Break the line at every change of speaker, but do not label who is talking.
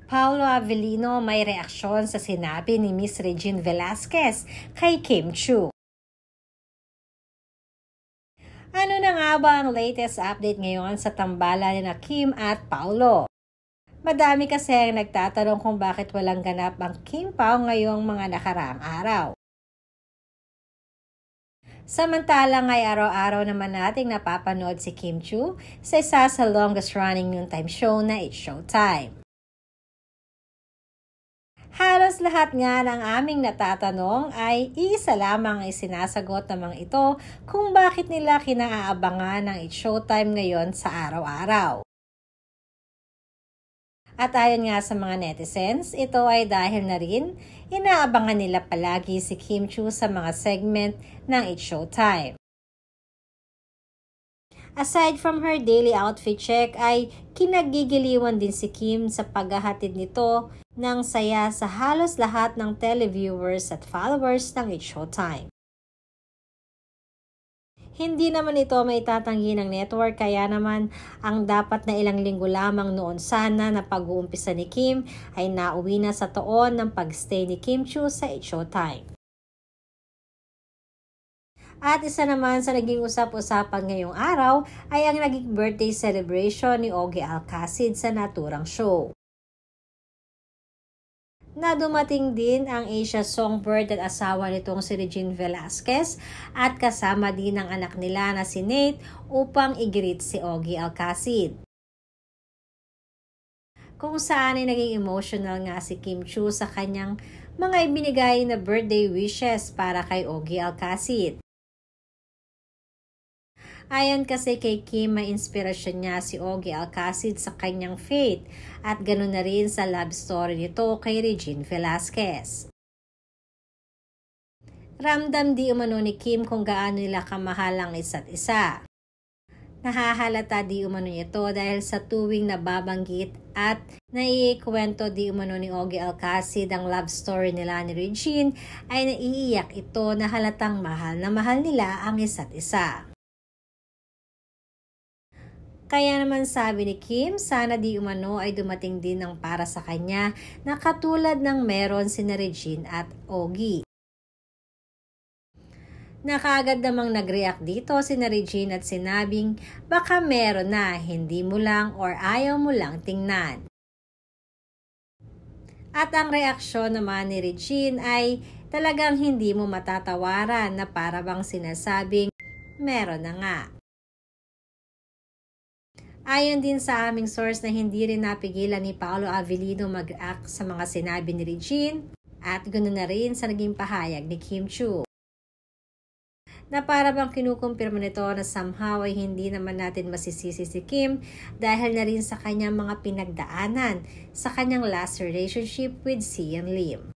Paolo Avellino may reaksyon sa sinabi ni Miss Regine Velasquez kay Kim Chiu. Ano na nga ba ang latest update ngayon sa tambalan ni Kim at Paolo? Madami kasi ang nagtatanong kung bakit walang ganap ang Kim Pao ngayong mga nakaraang araw. Samantalang ay araw-araw naman nating napapanood si Kim Chiu sa isa sa longest running noontime show na It's Showtime. Halos lahat nga ng aming natatanong ay isa lamang ay sinasagot ng mga ito kung bakit nila kinaabangan ng It's Showtime ngayon sa araw-araw. At ayon nga sa mga netizens, ito ay dahil na rin inaabangan nila palagi si Kim Chiu sa mga segment ng It's Showtime. Aside from her daily outfit check ay kinagigiliwan din si Kim sa paghahatid nito ng saya sa halos lahat ng televiewers at followers ng It's Showtime. Hindi naman ito maitatanggi ng network kaya naman ang dapat na ilang linggo lamang noon sana na pag-uumpisa ni Kim ay nauwi na sa taon ng pag-stay ni Kim Chiu sa It's Showtime. At isa naman sa naging usap-usapan ngayong araw ay ang naging birthday celebration ni Ogie Alcacid sa naturang show. Na dumating din ang Asia Songbird at asawa nitong si Regine Velasquez at kasama din ang anak nila na si Nate upang i-greet si Ogie Alcacid. Kung saan ay naging emotional nga si Kim Chiu sa kanyang mga ibinigay na birthday wishes para kay Ogie Alcacid. Ayon kasi kay Kim, may inspirasyon niya si Ogie Alcacid sa kanyang faith at ganoon na rin sa love story nito kay Regine Velasquez. Ramdam di umano ni Kim kung gaano nila kamahal ang isa't isa. Nahahalata di umano ito dahil sa tuwing nababanggit at naiikwento di umano ni Ogie Alcacid ang love story nila ni Regine ay naiiyak ito na halatang mahal na mahal nila ang isa't isa. Kaya naman sabi ni Kim, sana di umano ay dumating din ang para sa kanya na katulad ng meron sina Regine at Ogie. Nakaagad namang nag-react dito sina Regine at sinabing baka meron na, hindi mo lang or ayaw mo lang tingnan. At ang reaksyon naman ni Regine ay talagang hindi mo matatawaran na para bang sinasabing meron na nga. Ayon din sa aming source na hindi rin napigilan ni Paolo Avellino mag-react sa mga sinabi ni Regine at ganoon na rin sa naging pahayag ni Kim Chiu. Na para bang kinukumpirma nito na somehow ay hindi naman natin masisisi si Kim dahil na rin sa kanyang mga pinagdaanan sa kanyang last relationship with Sian Lim.